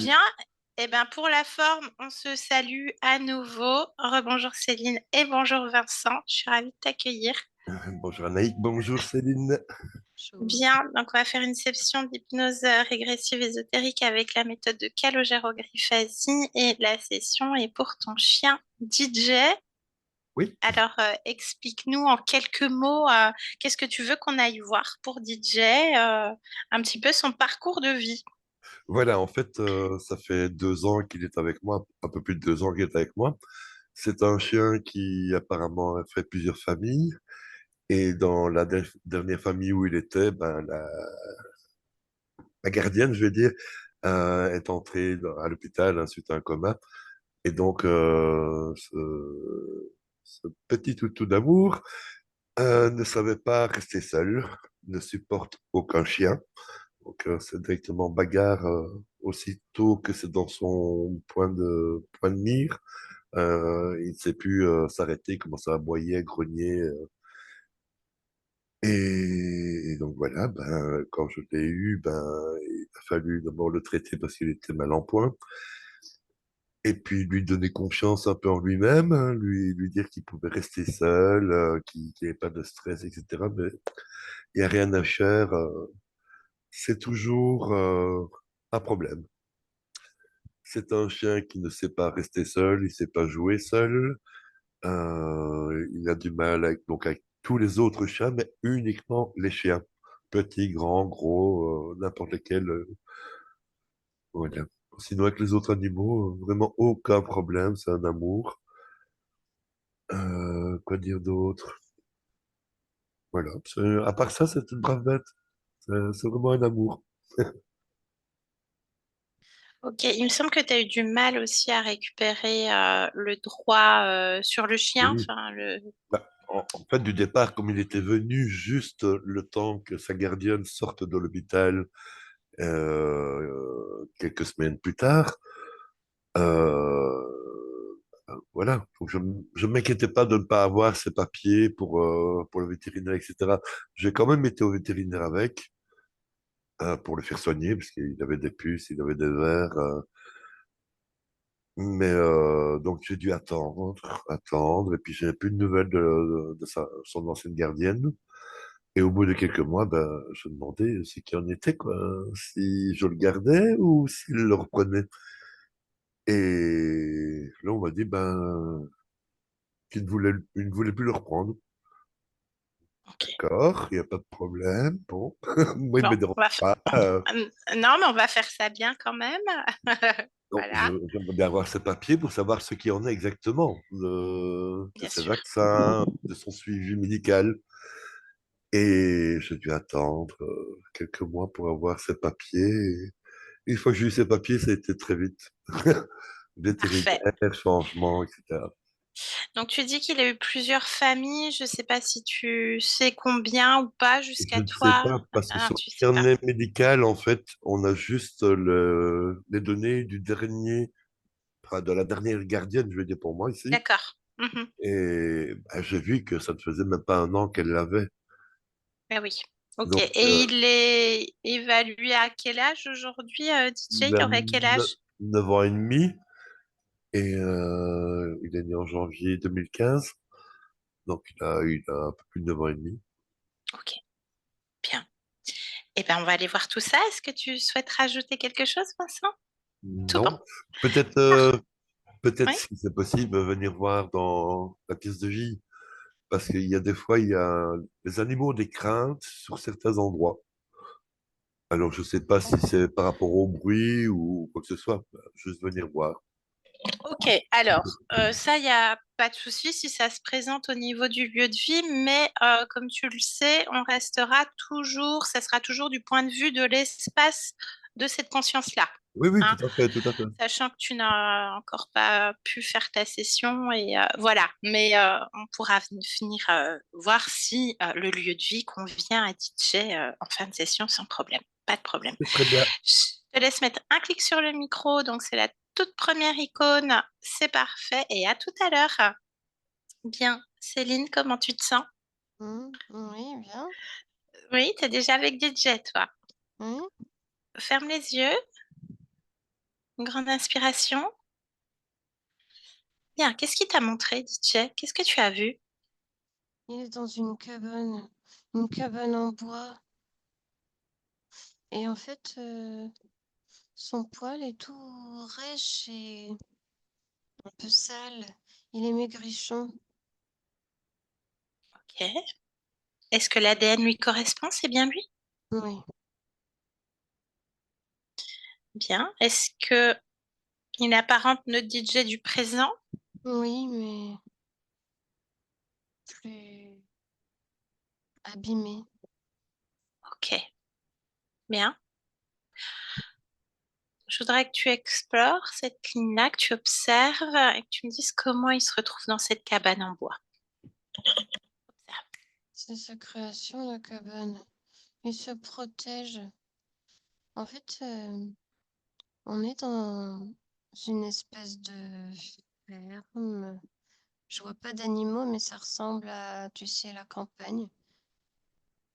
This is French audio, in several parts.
Bien, eh ben pour la forme, on se salue à nouveau. Rebonjour Céline et bonjour Vincent. Je suis ravie de t'accueillir. Bonjour Anaïk, bonjour Céline. Bien, donc on va faire une session d'hypnose régressive ésotérique avec la méthode de Calogero-Griffasi et la session est pour ton chien DJ. Oui, Alors explique-nous en quelques mots qu'est-ce que tu veux qu'on aille voir pour DJ, un petit peu son parcours de vie. voilà, en fait, ça fait 2 ans qu'il est avec moi, un peu plus de 2 ans qu'il est avec moi. C'est un chien qui apparemment a fait plusieurs familles. Et dans la dernière famille où il était, ben, la gardienne, je vais dire, est entrée à l'hôpital suite à un coma. Et donc, ce petit toutou d'amour ne savait pas rester seul, ne supporte aucun chien. Donc, c'est directement bagarre aussitôt que c'est dans son point de mire. Il ne sait plus s'arrêter, il commence à aboyer, grogner. Et donc voilà, ben, quand je l'ai eu, ben, il a fallu d'abord le traiter parce qu'il était mal en point. Et puis lui donner confiance un peu en lui-même, hein, lui dire qu'il pouvait rester seul, qu'il n'y avait pas de stress, etc. Mais il n'y a rien à faire. C'est toujours un problème. C'est un chien qui ne sait pas rester seul, il sait pas jouer seul. Il a du mal avec tous les autres chiens, mais uniquement les chiens. Petits, grands, gros, n'importe lesquels. Voilà. Sinon, avec les autres animaux, vraiment aucun problème, c'est un amour. Quoi dire d'autre? Voilà. À part ça, c'est une brave bête. C'est vraiment un amour. Ok, il me semble que tu as eu du mal aussi à récupérer le droit sur le chien. Oui. Enfin, le... Bah, en fait, du départ, comme il était venu juste le temps que sa gardienne sorte de l'hôpital quelques semaines plus tard, voilà. Donc, je ne m'inquiétais pas de ne pas avoir ses papiers pour le vétérinaire, etc. J'ai quand même été au vétérinaire avec pour le faire soigner, parce qu'il avait des puces, il avait des vers. Mais donc j'ai dû attendre, et puis j'ai plus de nouvelles de son ancienne gardienne. Et au bout de quelques mois, ben, je me demandais ce qui en était, quoi. Si je le gardais ou s'il le reprenait. Et là, on m'a dit ben, il ne voulait plus le reprendre. Ok. D'accord, il n'y a pas de problème. Bon, moi, il ne Bon, me dérange on va pas. Non, mais on va faire ça bien quand même. Donc, Voilà, j'aimerais bien avoir ses papiers pour savoir ce qu'il en est exactement de bien ses sûr. vaccins, de son suivi médical. Et j'ai dû attendre quelques mois pour avoir ces papiers. Et une fois que j'ai eu ces papiers, ça a été très vite. Parfait. Vétérinaire, changement, etc. Donc tu dis qu'il a eu plusieurs familles. Je ne sais pas si tu sais combien ou pas Je jusqu'à ne sais toi. pas, parce que Ah, sur tu le sais pas. carnet médical, en fait, on a juste les données du dernier, enfin, de la dernière gardienne, je vais dire pour moi ici. D'accord. Mhm. Et bah, j'ai vu que ça ne faisait même pas un an qu'elle l'avait. Ah oui. Ok. Donc, Et il est évalué à quel âge aujourd'hui, DJ? il a Il aurait quel âge? 9 ans et demi, et il est né en janvier 2015. Donc, il a un peu plus de 9 ans et demi. Ok, bien. Eh bien, on va aller voir tout ça. Est-ce que tu souhaites rajouter quelque chose, Vincent? Tout bon. Non, peut-être, peut-être Oui, si c'est possible, venir voir dans la pièce de vie. Parce qu'il y a des fois, il y a les animaux ont des craintes sur certains endroits. Alors, je sais pas si c'est par rapport au bruit ou quoi que ce soit. Juste venir voir. ok. Alors, ça, il n'y a pas de souci si ça se présente au niveau du lieu de vie, mais comme tu le sais, on restera toujours, ça sera toujours du point de vue de l'espace de cette conscience-là. Oui, oui, Hein. tout à fait, tout à fait. Sachant que tu n'as encore pas pu faire ta session et voilà. Mais on pourra finir voir si le lieu de vie convient à DJ en fin de session sans problème. Pas de problème. C'est très bien. Je te laisse mettre un clic sur le micro. Donc, c'est la toute première icône. C'est parfait. Et à tout à l'heure. Bien. Céline, comment tu te sens? Oui, bien. Oui, tu es déjà avec DJ, toi. Mmh. Ferme les yeux. Une grande inspiration. Bien, qu'est-ce qui t'a montré, DJ? Qu'est-ce que tu as vu? Il est dans une cabane en bois. Et en fait, son poil est tout rêche et un peu sale. Il est maigrichon. Ok. Est-ce que l'ADN lui correspond? C'est bien lui? Oui, Bien. Est-ce que il apparente notre DJ du présent? oui, mais plus abîmé. Ok. Bien. Je voudrais que tu explores cette ligne-là, que tu observes et que tu me dises comment il se retrouve dans cette cabane en bois. Observe. C'est sa création, la cabane. Il se protège. En fait, on est dans une espèce de ferme. Je vois pas d'animaux, mais ça ressemble à, tu sais, la campagne.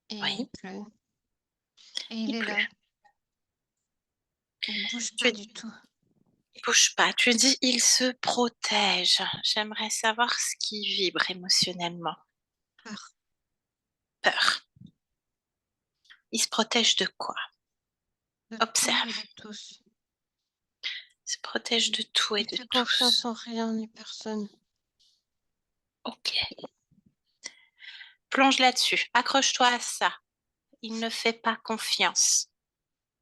Et il Oui, pleut. Et il il est pleut. là. Il bouge pas Tu du tout. ne bouges pas. Tu dis il se protège. J'aimerais savoir ce qui vibre émotionnellement. Peur Peur. Il se protège de quoi? de tout et Observe. de tous. Il se protège de tout et Il de fait confiance tous. en rien ni personne. Ok. Plonge là-dessus. Accroche-toi à ça. Il ne fait pas confiance.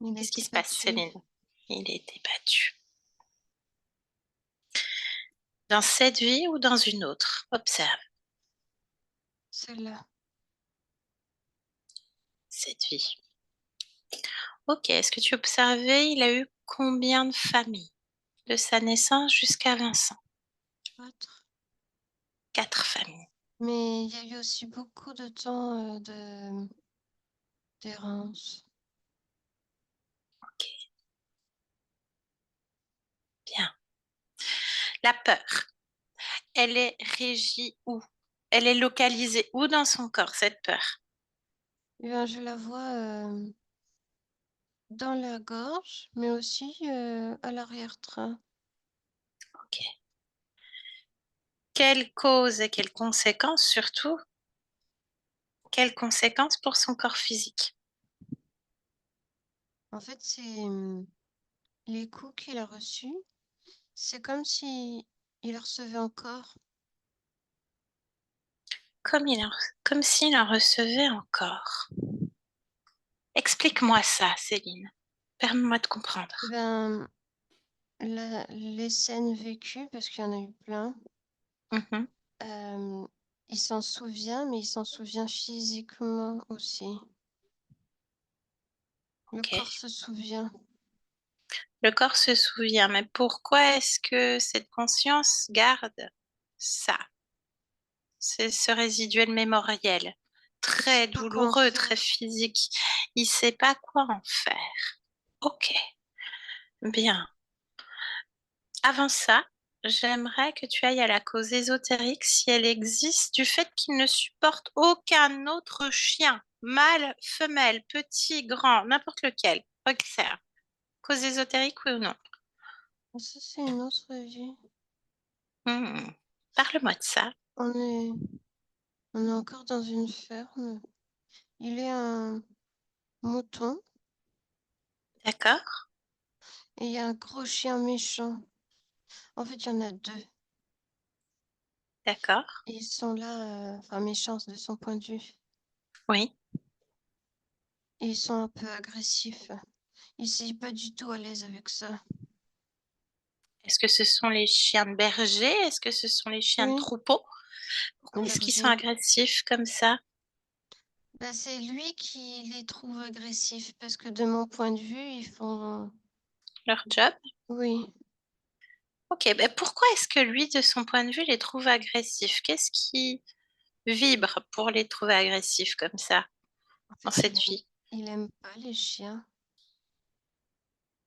Il a Qu'est-ce qui été se passe, battu. Céline? Il a été battu. Dans cette vie ou dans une autre? Observe Celle-là. cette vie. Ok, est-ce que tu observais, il a eu combien de familles de sa naissance jusqu'à Vincent? Autre. 4 familles. Mais il y a eu aussi beaucoup de temps d'errance. Ok, bien. La peur, elle est régie où? Elle est localisée où dans son corps, cette peur? Eh bien, je la vois dans la gorge, mais aussi à l'arrière-train. Ok. Quelles causes et quelles conséquences surtout? Quelles conséquences pour son corps physique? En fait, c'est les coups qu'il a reçus. C'est comme si il recevait encore. Comme s'il en recevait encore. Explique-moi ça, Céline. Permets-moi de comprendre. Eh ben, les scènes vécues, parce qu'il y en a eu plein, Mhm, euh, il s'en souvient, mais il s'en souvient physiquement aussi. Le ok. corps se souvient. Le corps se souvient, mais pourquoi est-ce que cette conscience garde ça? C'est ce résiduel mémoriel, Il sait très pas quoi en douloureux, très faire. physique. Il sait pas quoi en faire. Ok, bien. Avant ça, j'aimerais que tu ailles à la cause ésotérique si elle existe du fait qu'il ne supporte aucun autre chien, mâle, femelle, petit, grand, n'importe lequel. Observe. Cause ésotérique, oui ou non? Ça, c'est une autre vie. Hmm. Parle-moi de ça. On est, on est encore dans une ferme. Il est un mouton D'accord? et il y a un gros chien méchant. En fait, il y en a deux. D'accord? Et ils sont là, enfin méchants de son point de vue. Oui. Et ils sont un peu agressifs. Il n'est pas du tout à l'aise avec ça. Est-ce que ce sont les chiens de berger? Est-ce que ce sont les chiens de Oui, troupeau? Pourquoi un est-ce qu'ils sont berger. agressifs comme ça? Bah, c'est lui qui les trouve agressifs parce que de mon point de vue, ils font... Leur job? Oui, Ok, ben pourquoi est-ce que lui, de son point de vue, les trouve agressifs? Qu'est-ce qui vibre pour les trouver agressifs comme ça en dans fait, cette vie? il aime pas les chiens.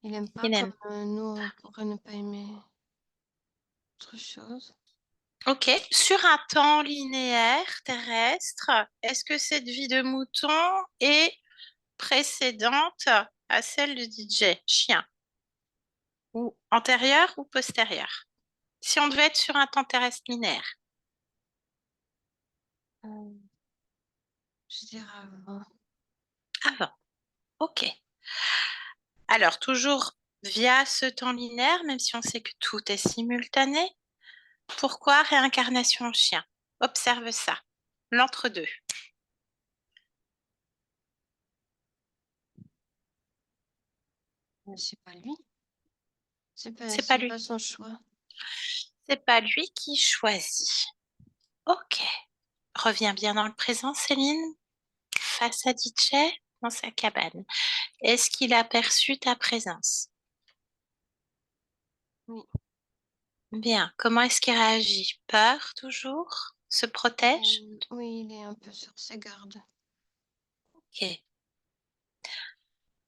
Il aime pas Il comme aime. nous, on pourrait ne pas aimer autre chose. Ok, sur un temps linéaire terrestre, est-ce que cette vie de mouton est précédente à celle de DJ, chien? Ou antérieur ou postérieur? Si on devait être sur un temps terrestre linéaire. Euh, je dirais avant. Avant. OK. Alors, toujours via ce temps linéaire, même si on sait que tout est simultané, pourquoi réincarnation en chien? Observe ça. L'entre-deux. C'est pas lui. C'est pas C'est lui. pas son choix. C'est pas lui qui choisit. OK. Reviens bien dans le présent, Céline, face à DJ, dans sa cabane. Est-ce qu'il a perçu ta présence? Oui. Bien. Comment est-ce qu'il réagit? Peur, toujours? Se protège? Oui, il est un peu sur ses gardes. OK.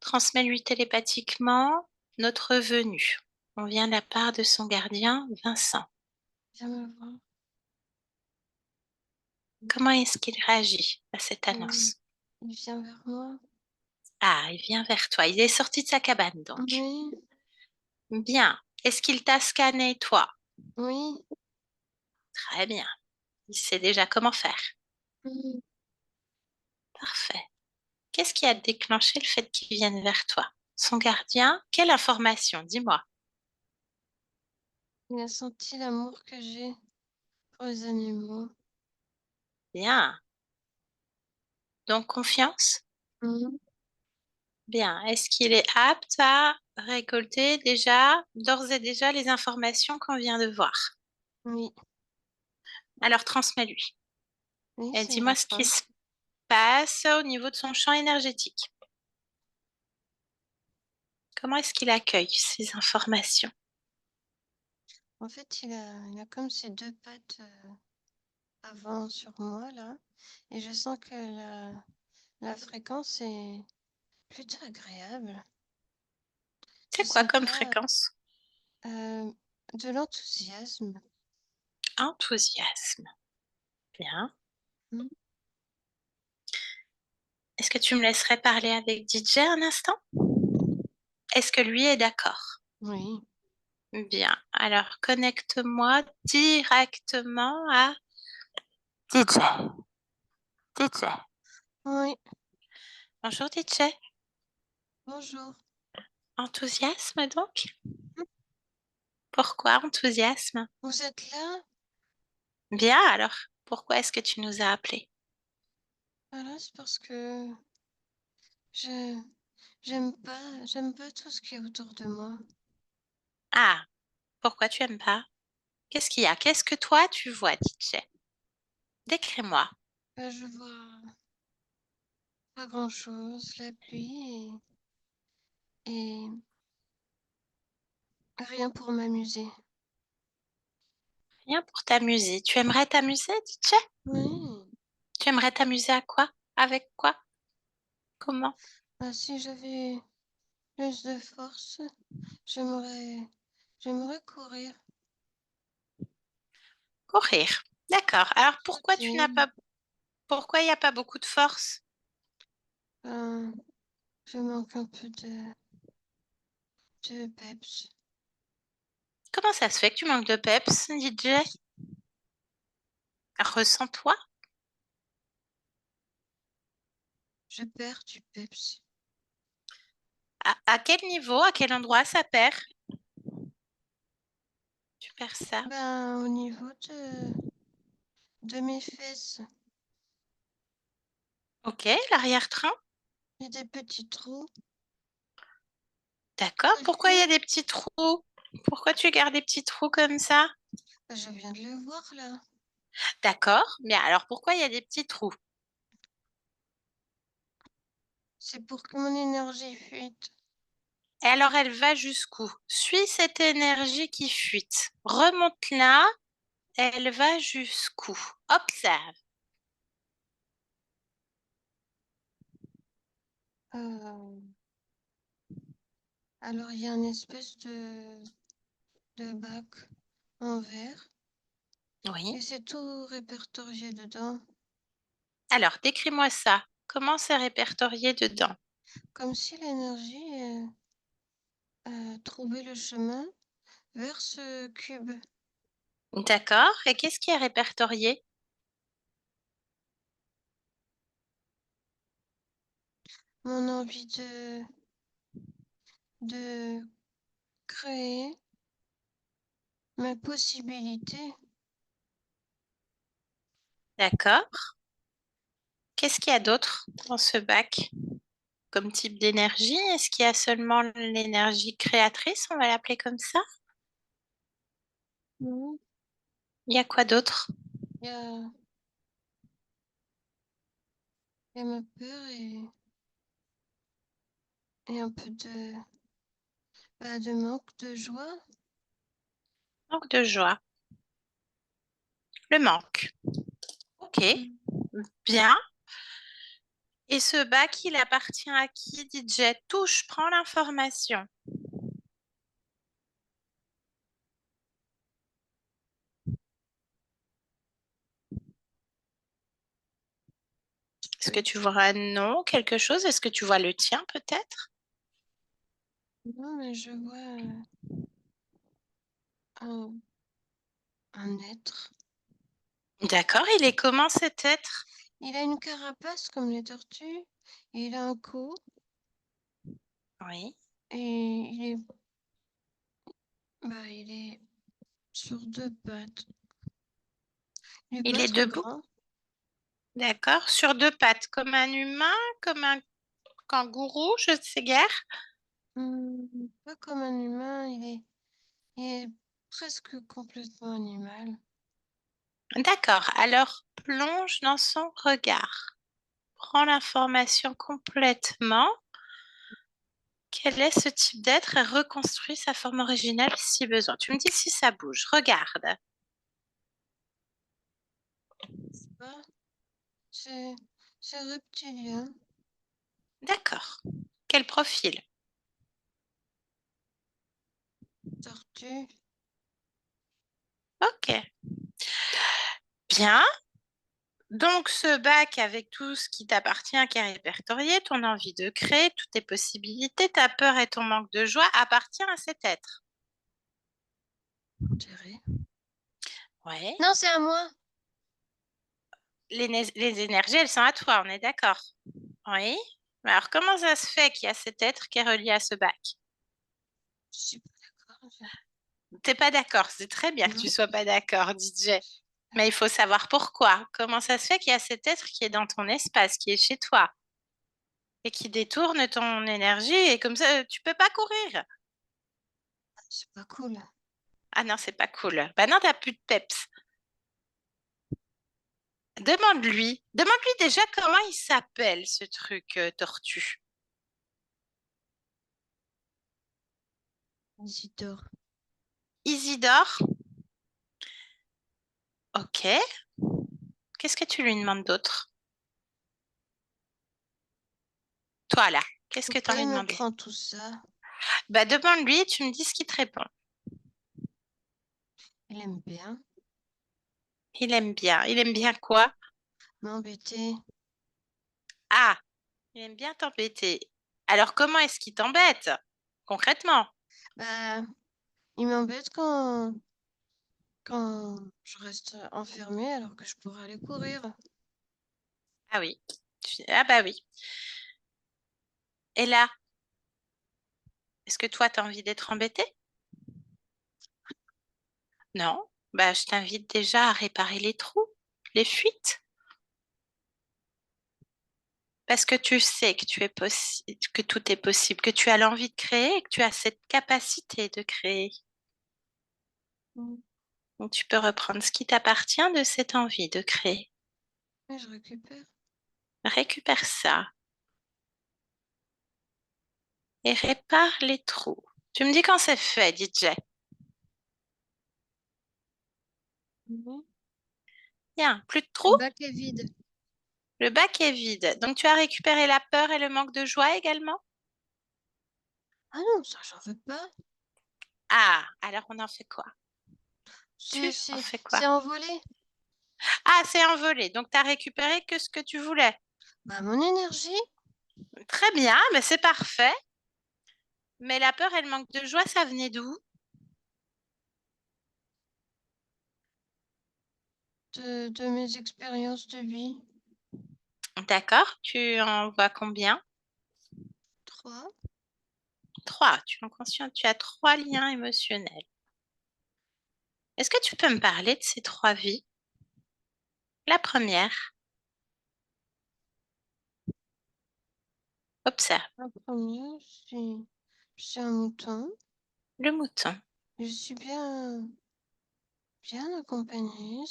Transmets-lui télépathiquement notre venue. On vient de la part de son gardien, Vincent. Viens me voir. Comment est-ce qu'il réagit à cette annonce? Il vient vers moi. Ah, il vient vers toi. Il est sorti de sa cabane, donc. Oui, Bien. Est-ce qu'il t'a scanné, toi? oui. Très bien. Il sait déjà comment faire. Mm. Parfait. Qu'est-ce qui a déclenché le fait qu'il vienne vers toi? Son gardien? Quelle information? Dis-moi. Il a senti l'amour que j'ai pour les animaux. Bien. Donc, confiance? Mm. Bien. Est-ce qu'il est apte à récolter déjà, d'ores et déjà, les informations qu'on vient de voir? Oui, Alors, transmets-lui. oui, Et c'est dis-moi la ce qui fin. se passe au niveau de son champ énergétique. Comment est-ce qu'il accueille ces informations? En fait, il a comme ses deux pattes avant sur moi, là. Et je sens que la fréquence est plutôt agréable. Je C'est quoi sens comme pas fréquence? de l'enthousiasme. Enthousiasme. Bien. Mm. Est-ce que tu me laisserais parler avec DJ un instant? Est-ce que lui est d'accord? Oui, Bien. Alors, connecte-moi directement à DJ. DJ. oui. Bonjour DJ. Bonjour. Enthousiasme donc? Mm. Pourquoi enthousiasme? Vous êtes là? Bien, alors, pourquoi est-ce que tu nous as appelés? Voilà, c'est parce que je j'aime pas tout ce qui est autour de moi. Ah, pourquoi tu aimes pas? Qu'est-ce qu'il y a? Qu'est-ce que toi tu vois, DJ? Décris-moi. Je vois pas grand-chose, la pluie et rien pour m'amuser. Rien pour t'amuser. Tu aimerais t'amuser, DJ? Oui. Tu aimerais t'amuser à quoi? Avec quoi? Comment? Si j'avais plus de force, j'aimerais j'aimerais courir, Courir. D'accord. Alors sauter. pourquoi il n'y a pas beaucoup de force? Ben, je manque un peu de peps. Comment ça se fait que tu manques de peps, DJ? Ressens-toi. Je perds du peps. À quel niveau, à quel endroit ça perd? Tu perds ça. Ben, au niveau de mes fesses, Ok, l'arrière-train. j'ai des petits trous. D'accord. Pourquoi il y Dessus. a des petits trous? Pourquoi tu gardes des petits trous comme ça? Je viens de le voir là. D'accord. Bien, alors pourquoi il y a des petits trous? C'est pour que mon énergie fuite. Et alors elle va jusqu'où? Suis cette énergie qui fuite. Remonte là. Elle va jusqu'où? Observe. Euh, alors, il y a une espèce de bac en verre Oui. et c'est tout répertorié dedans, Alors, décris-moi ça. Comment c'est répertorié dedans? comme si l'énergie trouver le chemin vers ce cube. D'accord. Et qu'est-ce qui est répertorié? Mon envie de créer ma possibilité. D'accord. Qu'est-ce qu'il y a d'autre dans ce bac comme type d'énergie? Est-ce qu'il y a seulement l'énergie créatrice, on va l'appeler comme ça? Non, Il y a quoi d'autre? il y a, il y a ma peur et un peu de manque de joie. Manque de joie. Le manque. Ok, Mm. bien. Et ce bac, il appartient à qui, DJ? Touche, prends l'information. Est-ce que tu vois un nom, quelque chose? Est-ce que tu vois le tien, peut-être? Non, mais je vois un, un être. D'accord, il est comment cet être? Il a une carapace comme les tortues. Il a un cou Oui. et il est sur deux pattes. Il est Il pas est très debout? grand. D'accord, sur deux pattes, comme un humain, comme un kangourou, je ne sais guère. Pas comme un humain. Il est presque complètement animal. D'accord, alors plonge dans son regard. Prends l'information complètement. Quel est ce type d'être et reconstruis sa forme originale si besoin. Tu me dis si ça bouge. Regarde. C'est pas. C'est c'est reptilien. D'accord. Quel profil? Tortue. Ok. Bien. Donc, ce bac avec tout ce qui t'appartient, qui est répertorié, ton envie de créer, toutes tes possibilités, ta peur et ton manque de joie appartient à cet être. On dirait. Ouais. Non, c'est à moi. Les énergies, elles sont à toi, on est d'accord. Oui. Mais alors, comment ça se fait qu'il y a cet être qui est relié à ce bac? Je suis pas d'accord. T'es pas d'accord, c'est très bien que tu Non. sois pas d'accord, DJ. Mais il faut savoir pourquoi. Comment ça se fait qu'il y a cet être qui est dans ton espace, qui est chez toi, et qui détourne ton énergie, et comme ça, tu peux pas courir. C'est pas cool. Ah non, c'est pas cool. Bah non, t'as plus de peps. Demande-lui déjà comment il s'appelle ce truc tortue. Isidore. Isidore? Ok. Qu'est-ce que tu lui demandes d'autre? Toi là, qu'est-ce que tu as Pourquoi envie il de me demander? prend tout ça? Bah demande-lui, tu me dis ce qu'il te répond. Il aime bien Il aime bien. Il aime bien quoi? m'embêter. Ah, il aime bien t'embêter. Alors comment est-ce qu'il t'embête? Concrètement? Bah, il m'embête quand je reste enfermée alors que je pourrais aller courir. Ah oui. Ah bah oui. Et là, est-ce que toi, tu as envie d'être embêté? Non. Bah je t'invite déjà à réparer les trous, les fuites. Parce que tu sais que tu es que tout est possible, que tu as l'envie de créer et que tu as cette capacité de créer. Mm. Donc tu peux reprendre ce qui t'appartient de cette envie de créer. Mais je récupère. Récupère ça et répare les trous. Tu me dis quand c'est fait, DJ. Mhm. Bien, plus de Le trous? bac est vide. Le bac est vide. Donc tu as récupéré la peur et le manque de joie également? Ah non, ça, j'en veux pas. Ah, alors on en fait quoi? C'est, Tu en c'est, fais quoi? c'est envolé. Ah, c'est envolé. Donc tu as récupéré que ce que tu voulais. Bah, mon énergie. Très bien, mais c'est parfait. Mais la peur et le manque de joie, ça venait d'où? de mes expériences de vie. D'accord, tu en vois combien? 3. Trois. Tu en conscience, tu as trois liens émotionnels. Est-ce que tu peux me parler de ces trois vies? La première, observe La première, je suis un mouton. le mouton. Je suis bien accompagnée.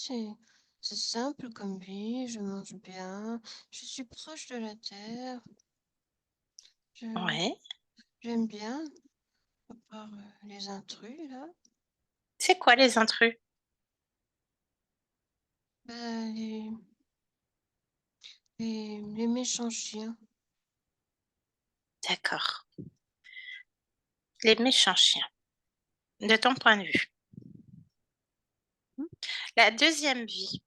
C'est simple comme vie. Je mange bien. Je suis proche de la terre. Je, Ouais. j'aime bien, à part les intrus, là. C'est quoi les intrus? Bah, les méchants chiens. D'accord. Les méchants chiens, de ton point de vue. La deuxième vie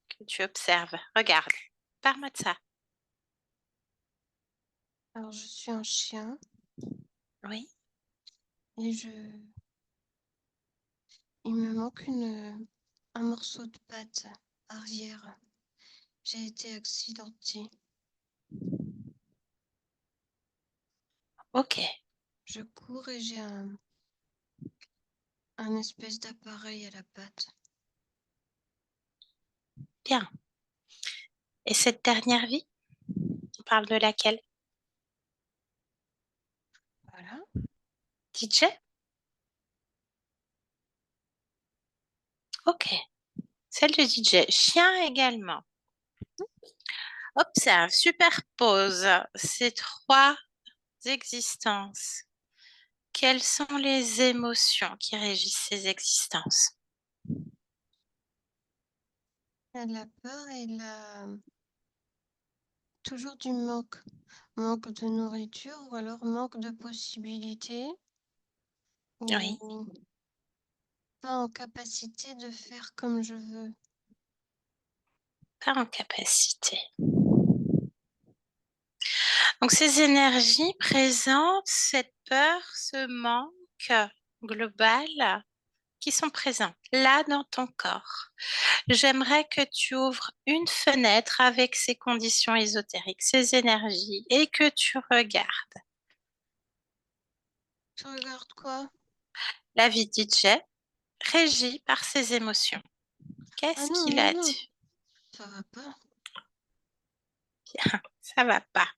que tu observes, regarde, parle-moi de ça. Alors, je suis un chien Oui. et il me manque un morceau de patte arrière. J'ai été accidentée. Ok, Je cours et j'ai un espèce d'appareil à la patte. bien. Et cette dernière vie, on parle de laquelle? Voilà. DJ? Ok, celle de DJ. Chien également. Observe, superpose ces trois existences. Quelles sont les émotions qui régissent ces existences? Il y a de la peur et toujours du manque. Manque de nourriture ou alors manque de possibilités Oui, ou pas en capacité de faire comme je veux. pas en capacité. Donc ces énergies présentent cette peur, ce manque global qui sont présents là dans ton corps. J'aimerais que tu ouvres une fenêtre avec ces conditions ésotériques, ces énergies, et que tu regardes Tu regardes quoi? la vie DJ régie par ses émotions. Ah Qu'est-ce non, qu'il non, a non, dit? ça va pas. Ça va pas.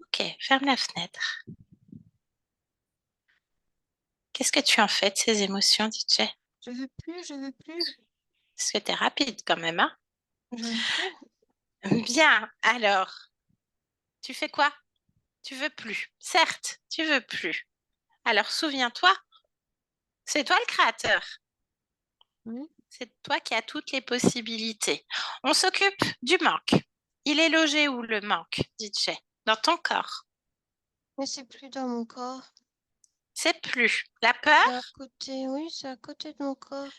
Ok, ferme la fenêtre. Qu'est-ce que tu en fais de ces émotions, DJ? Je veux plus, Parce que t'es rapide quand même, hein? je veux plus. Bien, alors, tu fais quoi? Tu veux plus. Certes, tu veux plus. Alors souviens-toi, c'est toi le créateur. Oui, C'est toi qui as toutes les possibilités. On s'occupe du manque. Il est logé où le manque, DJ? Dans ton corps. mais c'est plus dans mon corps. C'est plus. La C'est à peur, côté, oui, c'est à côté de mon corps.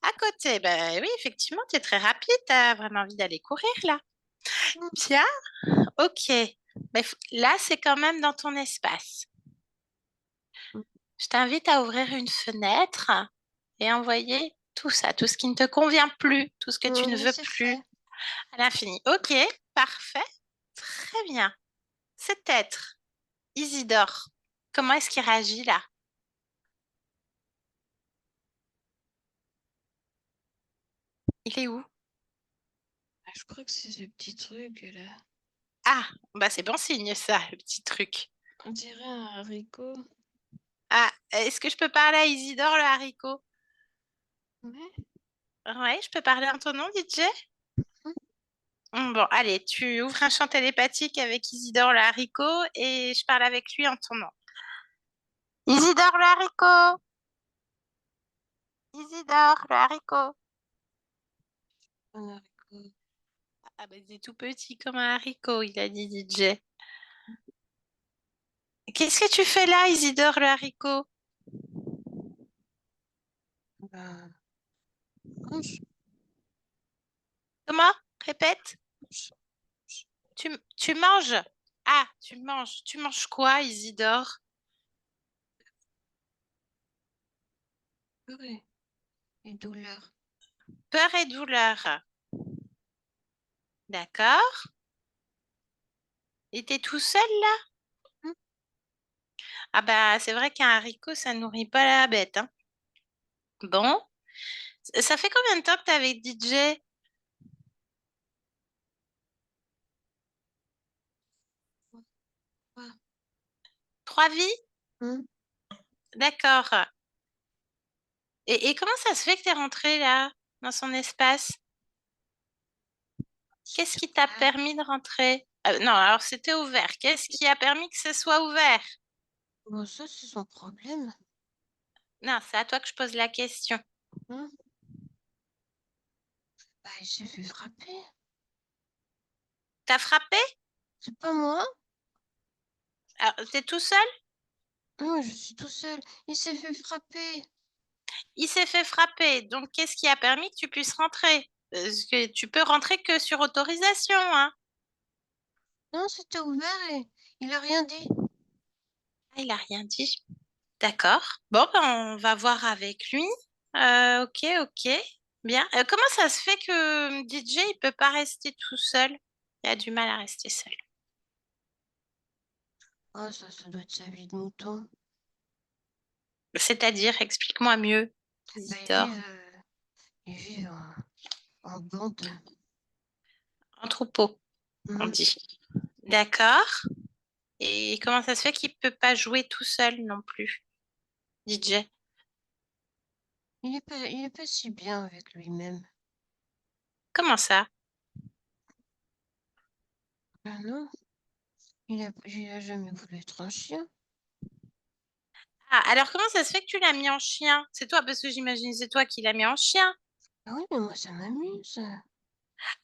à côté. Ben oui, effectivement, tu es très rapide. Tu as vraiment envie d'aller courir là. Mm, Bien, ok. Mais là, c'est quand même dans ton espace. mm, Je t'invite à ouvrir une fenêtre et envoyer tout ça, tout ce qui ne te convient plus, tout ce que tu ne oui, veux c'est plus fait. à l'infini. Ok, parfait. Très bien. Cet être, Isidore, comment est-ce qu'il réagit là? Il est où? Ah, je crois que c'est ce petit truc là. Ah, bah c'est bon signe ça, le petit truc. On dirait un haricot. Ah, est-ce que je peux parler à Isidore le haricot? Ouais. Ouais, je peux parler en ton nom, DJ? Mm. Bon, allez, tu ouvres un champ télépathique avec Isidore le haricot et je parle avec lui en ton nom. Isidore le haricot! Isidore le haricot! Un haricot. Ah bah c'est tout petit comme un haricot, il a dit DJ. Qu'est-ce que tu fais là, Isidore le haricot? Bah, mange, Comment? Répète. mange, mange. Tu manges. Ah, tu manges. Tu manges quoi, Isidore? Oui. Et douleur. Peur et douleur. D'accord. Et t'es tout seul là? Hmm. Ah bah c'est vrai qu'un haricot, ça nourrit pas la bête, hein. Bon. Ça fait combien de temps que t'es avec DJ? Ah. 3 vies? Hmm. D'accord. Et comment ça se fait que t'es rentré là, dans son espace? Qu'est-ce qui t'a Ah. permis de rentrer? Non, alors c'était ouvert. Qu'est-ce qui a permis que ce soit ouvert? Bon, ça, c'est son problème. Non, c'est à toi que je pose la question. Hmm. Bah, il s'est fait frapper. T'as frappé? C'est pas moi. Alors, t'es tout seul? Non, je suis tout seul. Il s'est fait frapper. Il s'est fait frapper. Donc, qu'est-ce qui a permis que tu puisses rentrer? Parce que tu peux rentrer que sur autorisation, hein. Non, c'était ouvert et il a rien dit. Ah, il a rien dit. D'accord. Bon, ben, on va voir avec lui. Ok, ok. Bien. Comment ça se fait que DJ, il peut pas rester tout seul? Il a du mal à rester seul. Ah, ça doit être sa vie de mouton. C'est-à-dire, explique-moi mieux, Bah, Isidore. ils vivent en bande. En troupeau, on Hmm. dit. D'accord. Et comment ça se fait qu'il peut pas jouer tout seul non plus, DJ? Il est pas si bien avec lui-même. Comment ça? Ah non, il a jamais voulu être un chien. Ah, alors comment ça se fait que tu l'as mis en chien? C'est toi, parce que j'imagine que c'est toi qui l'as mis en chien. Ah oui, mais moi, ça m'amuse.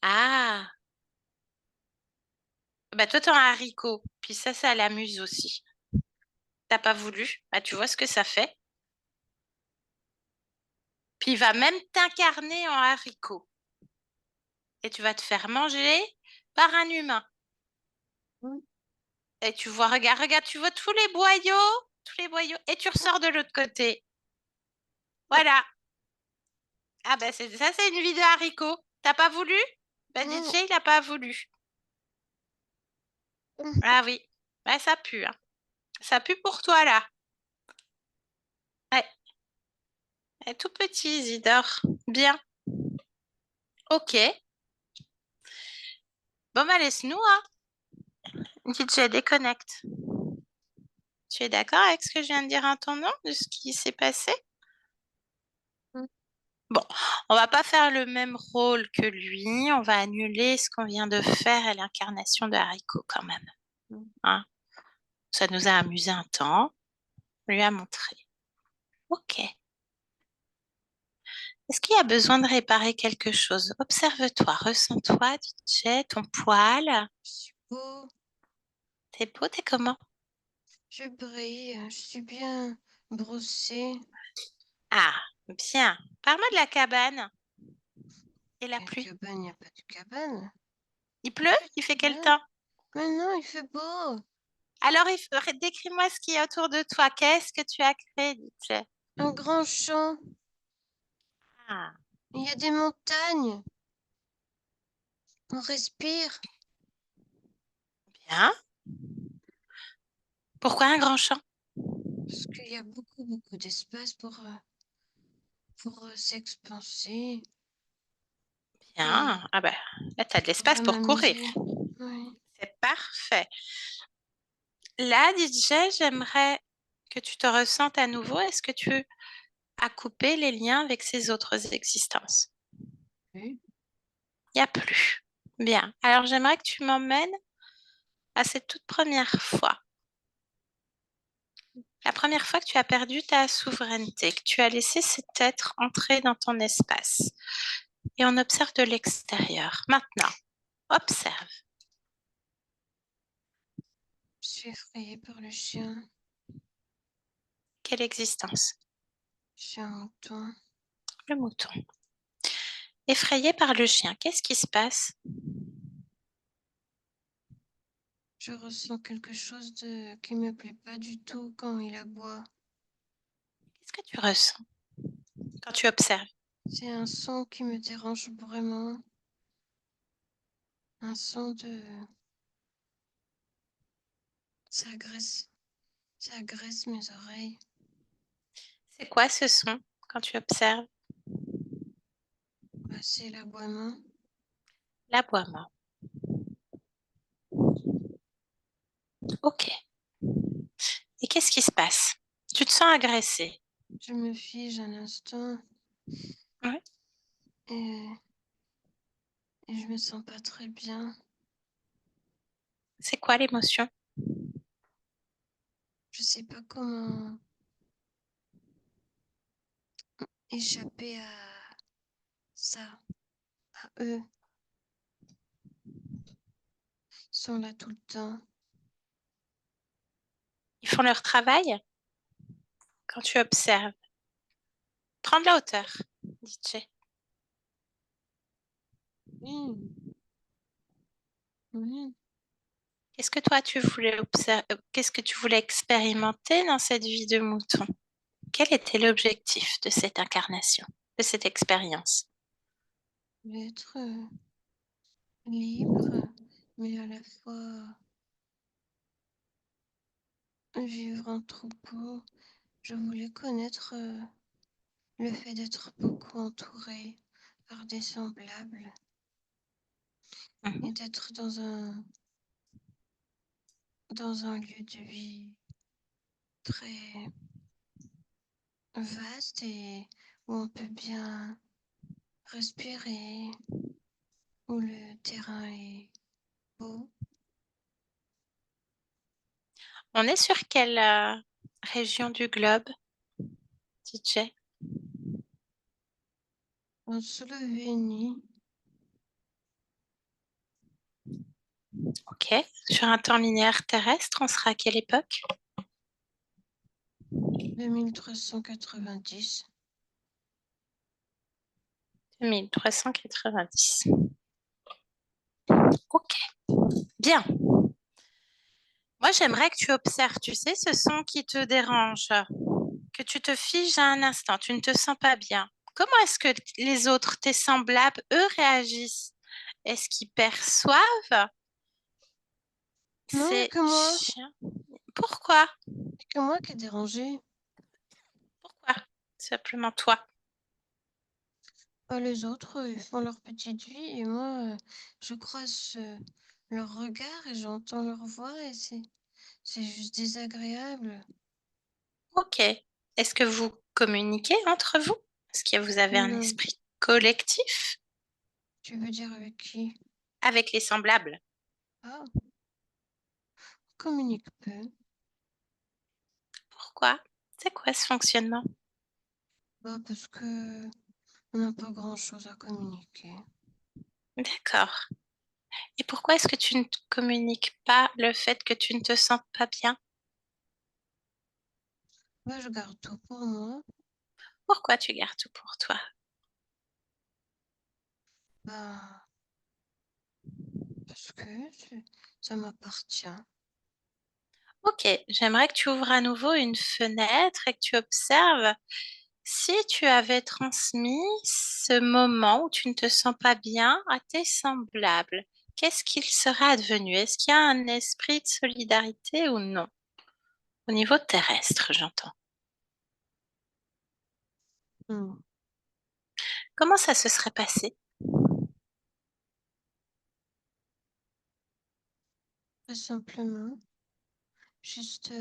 Ah, bah toi t'es un haricot, puis ça l'amuse aussi. T'as pas voulu, bah tu vois ce que ça fait. Puis il va même t'incarner en haricot. Et tu vas te faire manger par un humain. Hmm. Et tu vois, regarde, regarde, tu vois tous les boyaux, et tu ressors de l'autre côté. Voilà. Ah bah ça c'est une vie de haricot. T'as pas voulu? Bah Hmm. DJ il a pas voulu. Hmm. Ah oui, bah ça pue, hein. Ça pue pour toi là. Ouais, elle est tout petit Isidore. Bien. Ok. Bon bah laisse-nous, hein. DJ déconnecte. Tu es d'accord avec ce que je viens de dire en ton nom, de ce qui s'est passé? Hmm. Bon, on va pas faire le même rôle que lui. On va annuler ce qu'on vient de faire à l'incarnation de Haricot quand même. Hmm. Hein? Ça nous a amusé un temps. On lui a montré. Ok. Est-ce qu'il y a besoin de réparer quelque chose? Observe-toi, ressens-toi, DJ, ton poil. Je suis beau, T'es beau, t'es comment? je brille, je suis bien brossée. Ah, bien. Parle-moi de la cabane et la Quelle pluie. cabane? Il n'y a pas de cabane. Il Il n'y a pleut? pas Il de fait quel cabane. temps? Mais non, il fait beau. Alors, décris-moi ce qui est autour de toi. Qu'est-ce que tu as créé, DJ? Un grand champ. Ah, Il y a des montagnes. On respire. bien. Pourquoi un grand champ? Parce qu'il y a beaucoup, beaucoup d'espace pour s'expanser et Bien. Ah ben, là, tu as de l'espace pour pour courir. m'amuser. Oui. C'est parfait. Là, DJ, j'aimerais que tu te ressentes à nouveau. Est-ce que tu as coupé les liens avec ces autres existences? Oui. Il n'y a plus. Bien. Alors, j'aimerais que tu m'emmènes à cette toute première fois. La première fois que tu as perdu ta souveraineté, que tu as laissé cet être entrer dans ton espace. Et on observe de l'extérieur. Maintenant, observe. Je suis effrayée par le chien. Quelle existence? Chien mouton. Le mouton. Effrayé par le chien, qu'est-ce qui se passe? Je ressens quelque chose qui me plaît pas du tout quand il aboie. Qu'est-ce que tu ressens quand tu observes? C'est un son qui me dérange vraiment. Un son de... Ça agresse mes oreilles. C'est quoi ce son quand tu observes? Bah, c'est l'aboiement. L'aboiement. Ok. Et qu'est-ce qui se passe? Tu te sens agressé? Je me fige un instant Oui. et, et je me sens pas très bien. C'est quoi l'émotion? Je sais pas comment échapper à ça, à eux. Ils sont là tout le temps. Ils font leur travail quand tu observes. Prends de la hauteur, DJ. Oui, oui. Qu'est-ce que toi tu voulais observer, qu'est-ce que tu voulais expérimenter dans cette vie de mouton? Quel était l'objectif de cette incarnation, de cette expérience? Je voulais être libre, mais à la fois vivre en troupeau. Je voulais connaître le fait d'être beaucoup entouré par des semblables Mhm. et d'être dans un lieu de vie très vaste et où on peut bien respirer, où le terrain est beau. On est sur quelle région du globe, DJ? En Slovénie, Ok. Sur un temps linéaire terrestre, on sera à quelle époque? 2390. 1390. Ok, bien. Moi, j'aimerais que tu observes, tu sais, ce son qui te dérange, que tu te figes à un instant, tu ne te sens pas bien. Comment est-ce que les autres, tes semblables, eux, réagissent? Est-ce qu'ils perçoivent Non, il n'y a ces que moi. chiens? Pourquoi? Il n'y a que moi qui est dérangé. Pourquoi? Simplement toi. Les autres, ils font leur petite vie et moi, je croise leur regard et j'entends leur voix et c'est juste désagréable. Ok. Est-ce que vous communiquez entre vous? Est-ce que vous avez un Non, esprit collectif tu veux dire avec qui? avec les semblables? Ah, on communique peu. Pourquoi? C'est quoi ce fonctionnement? Bah, parce que on n'a pas grand-chose à communiquer. D'accord. Et pourquoi est-ce que tu ne communiques pas le fait que tu ne te sens pas bien? Bah, je garde tout pour moi. Pourquoi tu gardes tout pour toi? Bah, parce que ça m'appartient. Ok, j'aimerais que tu ouvres à nouveau une fenêtre et que tu observes si tu avais transmis ce moment où tu ne te sens pas bien à tes semblables. Qu'est-ce qu'il serait advenu? Est-ce qu'il y a un esprit de solidarité ou non? Au niveau terrestre, j'entends. Hmm. Comment ça se serait passé? Tout simplement, juste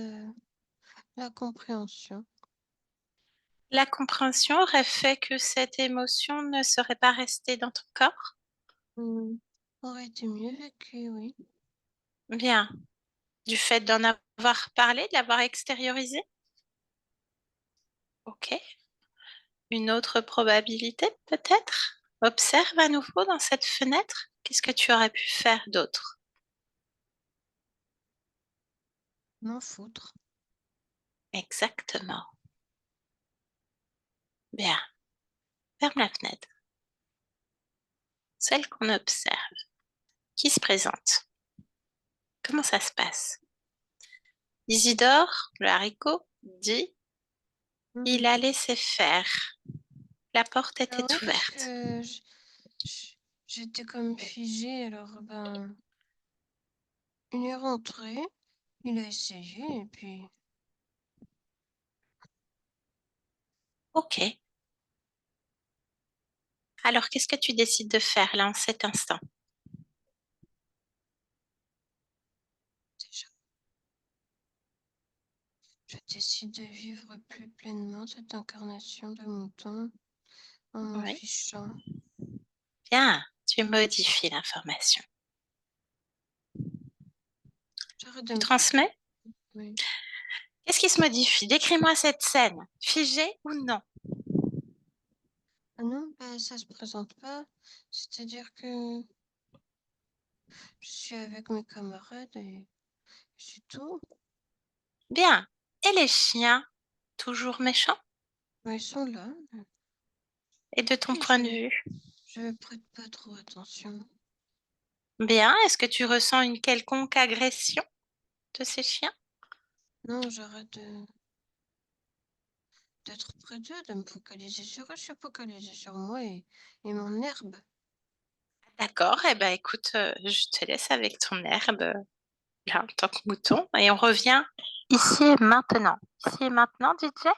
la compréhension. La compréhension aurait fait que cette émotion ne serait pas restée dans ton corps? Hmm. Aurait été mieux vécu, oui. Bien. Du fait d'en avoir parlé, de l'avoir extériorisé? Ok. Une autre probabilité, peut-être? Observe à nouveau dans cette fenêtre. Qu'est-ce que tu aurais pu faire d'autre? M'en foutre. Exactement. Bien. Ferme la fenêtre. Celle qu'on observe. Qui se présente Comment ça se passe? Isidore, le haricot, dit, il a laissé faire. La porte Ah était ouais, parce ouverte. que j'étais comme figée, alors il est rentré, il a essayé, et puis Ok. Alors, qu'est-ce que tu décides de faire là en cet instant? déjà, je décide de vivre plus pleinement cette incarnation de mouton en m'en Oui. fichant. Bien, tu modifies l'information. J'arrête de Tu me... transmets? Oui. Qu'est-ce qui se modifie? Décris-moi cette scène. Figée ou non? Ah non, ça se présente pas. C'est-à-dire que je suis avec mes camarades et c'est tout. Bien. Et les chiens? Toujours méchants? Ils sont là. Et de ton Et point de vue? je prête pas trop attention. Bien. Est-ce que tu ressens une quelconque agression de ces chiens? Non, j'arrête d'être près d'eux, de me focaliser sur eux. Je suis focalisée sur moi et mon herbe. D'accord. Eh ben, écoute, je te laisse avec ton herbe là, en tant que mouton et on revient ici et maintenant. Ici et maintenant, DJ?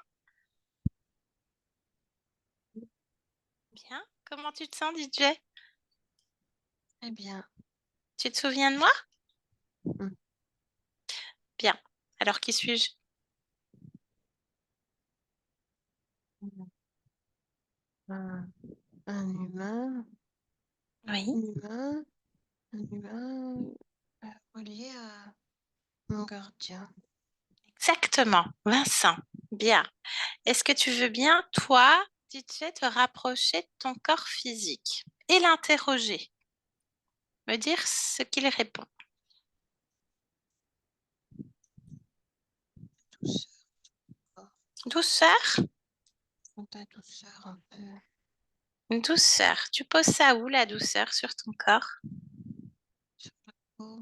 Bien. Comment tu te sens, DJ? Eh bien, Tu te souviens de moi? hum, Bien. Alors, qui suis-je? hum, un humain, Oui. un humain, un humain relié à mon gardien. Exactement. Vincent. Bien. Est-ce que tu veux bien, toi, DJ, te rapprocher de ton corps physique et l'interroger, me dire ce qu'il répond? Douceur, Douceur? ta douceur un peu Une douceur. Tu poses ça où, la douceur, sur ton corps? sur la peau,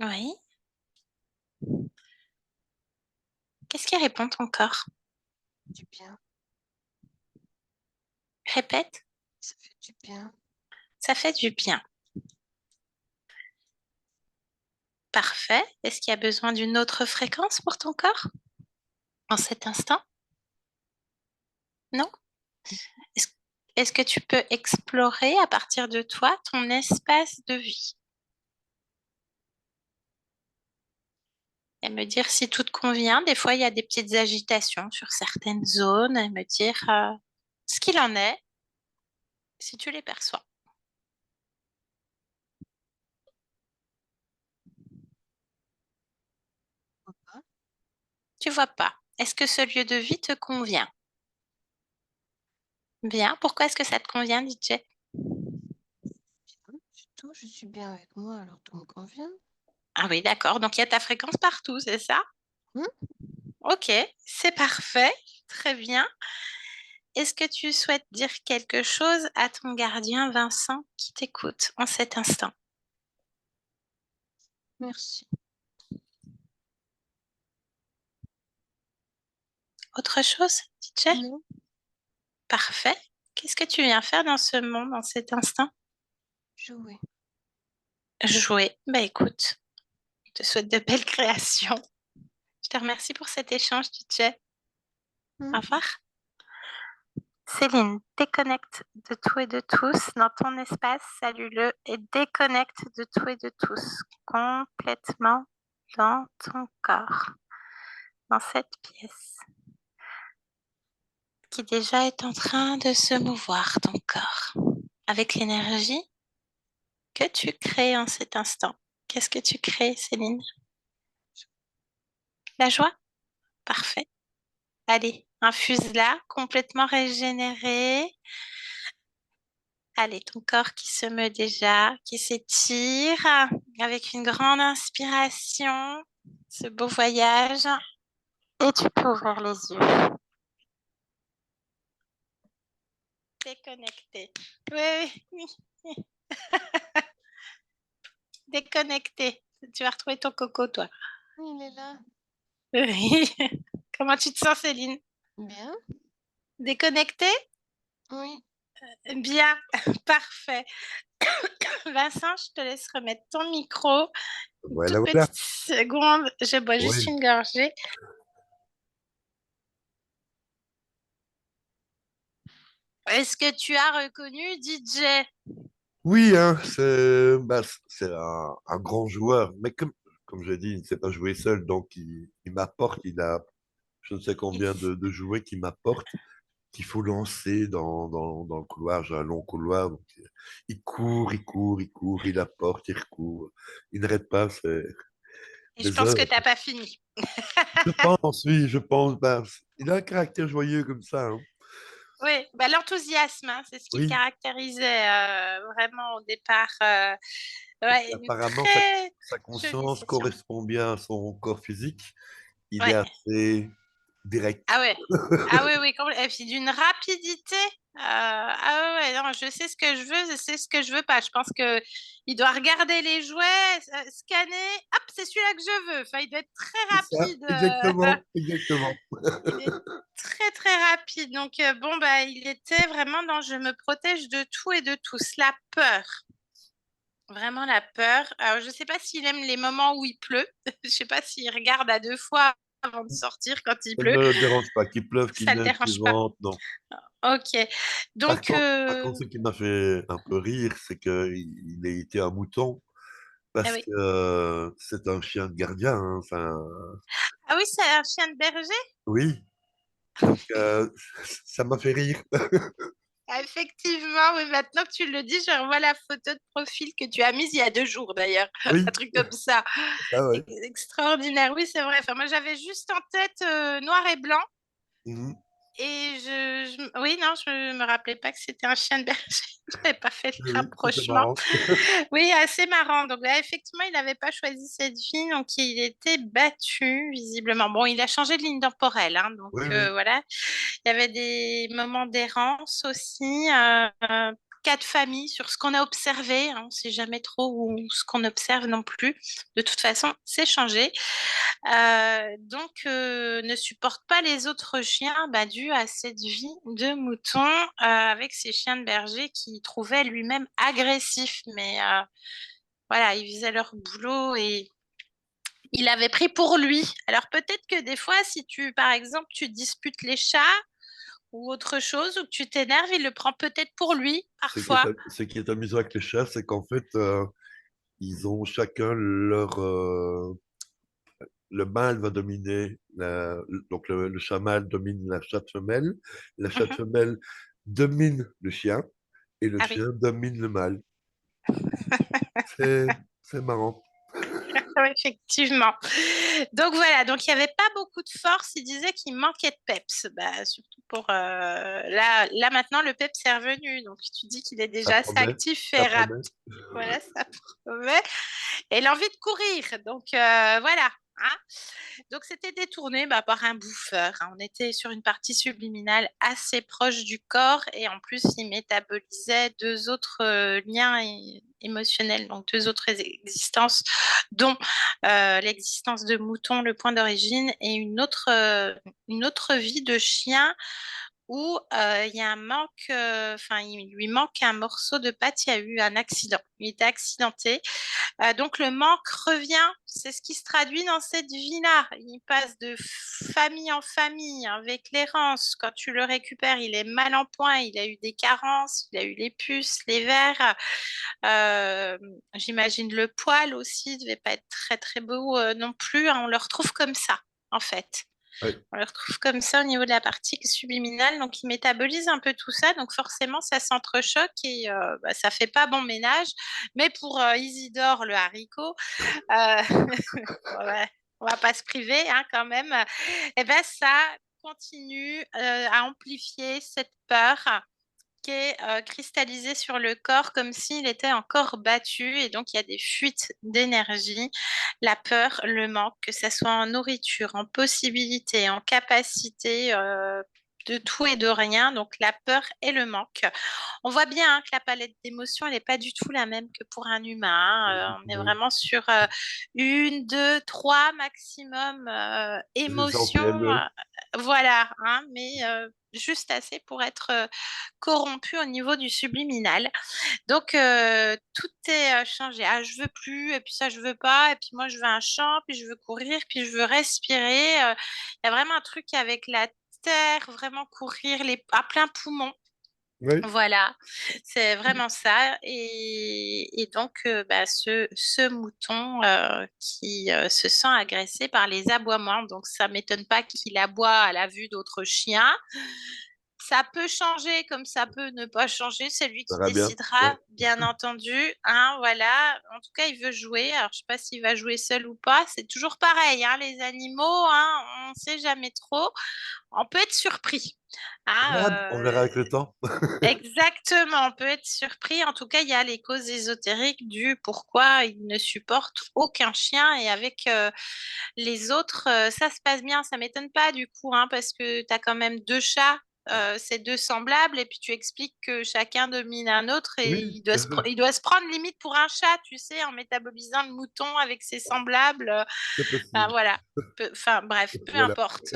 Oui. Qu'est-ce qui répond ton corps? du bien. Répète. Ça fait du bien. Ça fait du bien. Parfait. Est-ce qu'il y a besoin d'une autre fréquence pour ton corps en cet instant? Non? Est-ce, est-ce que tu peux explorer à partir de toi ton espace de vie et me dire si tout te convient? Des fois, il y a des petites agitations sur certaines zones et me dire ce qu'il en est si tu les perçois. Pourquoi pas? Tu vois pas. Est-ce que ce lieu de vie te convient? Bien. Pourquoi est-ce que ça te convient, DJ? Bien. C'est tout, je suis bien avec moi, alors tout me convient. Ah oui, d'accord. Donc, il y a ta fréquence partout, c'est ça? Hum, Ok, c'est parfait. Très bien. Est-ce que tu souhaites dire quelque chose à ton gardien Vincent qui t'écoute en cet instant? Merci. Autre chose, DJ? Non, Parfait. Qu'est-ce que tu viens faire dans ce monde en cet instant? jouer. Jouer. Bah écoute, je te souhaite de belles créations. Je te remercie pour cet échange, DJ. Au Hum, revoir. Céline, déconnecte de tout et de tous dans ton espace, salue-le et déconnecte de tout et de tous complètement dans ton corps, dans cette pièce qui déjà est en train de se mouvoir, ton corps, avec l'énergie que tu crées en cet instant. Qu'est-ce que tu crées, Céline? La joie? Parfait. Allez, infuse-la, complètement régénérée. Allez, ton corps qui se meut déjà, qui s'étire avec une grande inspiration, ce beau voyage. Et tu peux ouvrir les yeux. Déconnecté. Oui, oui, oui. Déconnecté. Tu vas retrouver ton coco, toi. Il est là. Oui. Comment tu te sens, Céline? Bien? Déconnectée? Oui. Bien, parfait. Vincent, je te laisse remettre ton micro. Une Voilà, toute voilà. petite seconde, je bois juste Oui, une gorgée. Est-ce que tu as reconnu DJ? oui, hein, c'est un grand joueur, mais comme je dit, il ne sait pas jouer seul, donc il m'apporte, il a je ne sais combien de jouets qu'il m'apporte, qu'il faut lancer dans le couloir. J'ai un long couloir, donc il court, il court, il court, il apporte, il recourt. Il n'arrête pas, c'est Et je des pense que heures. t'as pas fini. Je pense, oui, je pense. Il a un caractère joyeux comme ça, hein. Oui, bah, l'enthousiasme, hein, c'est ce qui le Oui, caractérisait vraiment au départ. et puis Ouais, une apparemment, très sa jolie conscience session. correspond bien à son corps physique. Il est Ouais. assez direct. Ah ouais. Ah oui, oui, et puis d'une rapidité. Ah ouais, ouais, non, je sais ce que je veux, je sais ce que je veux pas. Je pense que il doit regarder les jouets, scanner, hop, c'est celui-là que je veux. Enfin, il doit être très C'est ça, rapide. exactement, exactement. Il est très très rapide. Donc bon bah il était vraiment dans je me protège de tout et de tous. La peur. Vraiment la peur. Alors, je sais pas s'il aime les moments où il pleut. Je sais pas s'il regarde à deux fois avant de sortir quand il Ça ne pleut. me dérange pas, qu'il pleuve, qu'il Ça le neige, qu'il dérange pas. vente, non. Ok. Donc, Par contre, ce qui m'a fait un peu rire, c'est qu'il a été un mouton ah parce oui. que c'est un chien de gardien, hein. Enfin, Ah oui, c'est un chien de berger. oui, donc ça m'a fait rire. Ah, effectivement, oui, maintenant que tu le dis, je revois la photo de profil que tu as mise il y a 2 jours d'ailleurs. Un Oui, truc comme ça. ça, ouais. Extraordinaire. Oui, c'est vrai. Enfin, moi, j'avais juste en tête noir et blanc. Mhm. Et oui, non, je me rappelais pas que c'était un chien de berger. Je n'avais pas fait le Oui, oui, c'était rapprochement. marrant. Oui, assez marrant. Donc, là, effectivement, il n'avait pas choisi cette vie, donc il était battu, visiblement. Bon, il a changé de ligne temporelle, hein, donc Oui, oui, voilà. Il y avait des moments d'errance aussi, cas de famille sur ce qu'on a observé, hein. On ne sait jamais trop ce qu'on observe non plus. De toute façon, c'est changé. Donc, ne supporte pas les autres chiens bah, dû à cette vie de mouton avec ces chiens de berger qu'il trouvait lui-même agressifs. Mais voilà, ils faisaient leur boulot et il avait pris pour lui. Alors peut-être que des fois, si tu, par exemple, tu disputes les chats ou autre chose, ou que tu t'énerves, il le prend peut-être pour lui, parfois. ce qui est amusant avec les chats, c'est qu'en fait, ils ont chacun leur, le mâle va dominer, donc le chat mâle domine la chatte femelle, la chatte Mhm. femelle domine le chien et le Ah oui, chien domine le mâle. C'est marrant. oui, effectivement. Donc voilà, donc il n'y avait pas beaucoup de force. Il disait qu'il manquait de peps. Bah, surtout pour là maintenant le peps est revenu. Donc tu dis qu'il est Ça déjà assez promet, actif ça et rapide. promet. Voilà, ça promet. Et l'envie de courir. Donc voilà, hein. Donc c'était détourné bah, par un bouffeur, hein. On était sur une partie subliminale assez proche du corps et en plus il métabolisait deux autres liens émotionnels, donc deux autres existences, dont l'existence de Mouton, le point d'origine, et une autre vie de chien où il y a un manque, enfin il lui manque un morceau de patte, il y a eu un accident, il était accidenté. Donc le manque revient, c'est ce qui se traduit dans cette vie-là. Il passe de famille en famille avec l'errance. Quand tu le récupères, il est mal en point, il a eu des carences, il a eu les puces, les vers. Euh, J'imagine le poil aussi, devait pas être très très beau non plus, hein. On le retrouve comme ça, en fait. Ouais. On le retrouve comme ça au niveau de la partie subliminale, donc il métabolise un peu tout ça, donc forcément ça s'entrechoque et bah, ça fait pas bon ménage. Mais pour Isidore le haricot, euh, ouais, on va pas se priver hein, quand même, et ben ça continue à amplifier cette peur qui est cristallisée sur le corps comme s'il était encore battu et donc il y a des fuites d'énergie, la peur, le manque, que ce soit en nourriture, en possibilité, en capacité. de tout et de rien, donc la peur et le manque. On voit bien hein, que la palette d'émotions, elle n'est pas du tout la même que pour un humain. Hein. On est Oui. vraiment sur une, deux, trois maximum C'est émotions. essentiel, oui. Voilà, hein, mais juste assez pour être corrompu au niveau du subliminal. Donc, tout est changé. Ah, je veux plus, et puis ça, je veux pas, et puis moi, je veux un champ, puis je veux courir, puis je veux respirer. Il y a vraiment un truc avec la terre, vraiment courir à plein poumon. Oui, Voilà, c'est vraiment ça. Et donc, bah, ce mouton qui se sent agressé par les aboiements, donc ça m'étonne pas qu'il aboie à la vue d'autres chiens. Ça peut changer comme ça peut ne pas changer, c'est lui ça qui va bien. Oui. décidera, bien entendu. Hein, voilà. En tout cas, il veut jouer. Alors, je sais pas s'il va jouer seul ou pas. C'est toujours pareil, hein, les animaux, hein, on ne sait jamais trop. On peut être surpris. Ah, Hein, on verra avec le temps. exactement, on peut être surpris. En tout cas, il y a les causes ésotériques du pourquoi il ne supporte aucun chien et avec les autres, ça se passe bien. Ça m'étonne pas du coup, hein, parce que tu as quand même deux chats, c'est deux semblables, et puis tu expliques que chacun domine un autre et Oui, il doit se prendre limite pour un chat, tu sais, en métabolisant le mouton avec ses semblables. c'est Enfin, possible. voilà. Enfin, bref, peu Voilà. importe.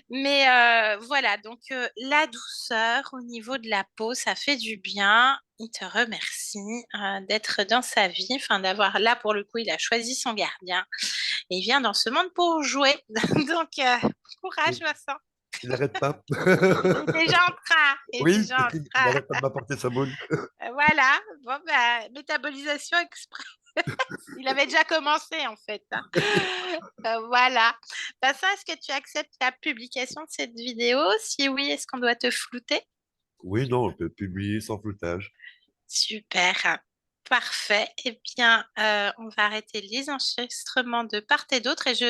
Mais voilà, donc la douceur au niveau de la peau, ça fait du bien. Il te remercie d'être dans sa vie, enfin d'avoir là pour le coup, il a choisi son gardien et il vient dans ce monde pour jouer. Donc courage, Oui, Vincent. il n'arrête pas. Il est déjà en train. Il est Oui, déjà en il train. n'arrête pas de m'apporter sa boule. Voilà. Bon, bah, métabolisation express. Il avait déjà commencé en fait. Hein. Voilà. Vincent, est-ce que tu acceptes la publication de cette vidéo? Si oui, est-ce qu'on doit te flouter? Oui, non, on peut publier sans floutage. Super. Parfait. Eh bien, on va arrêter les enregistrements de part et d'autre et je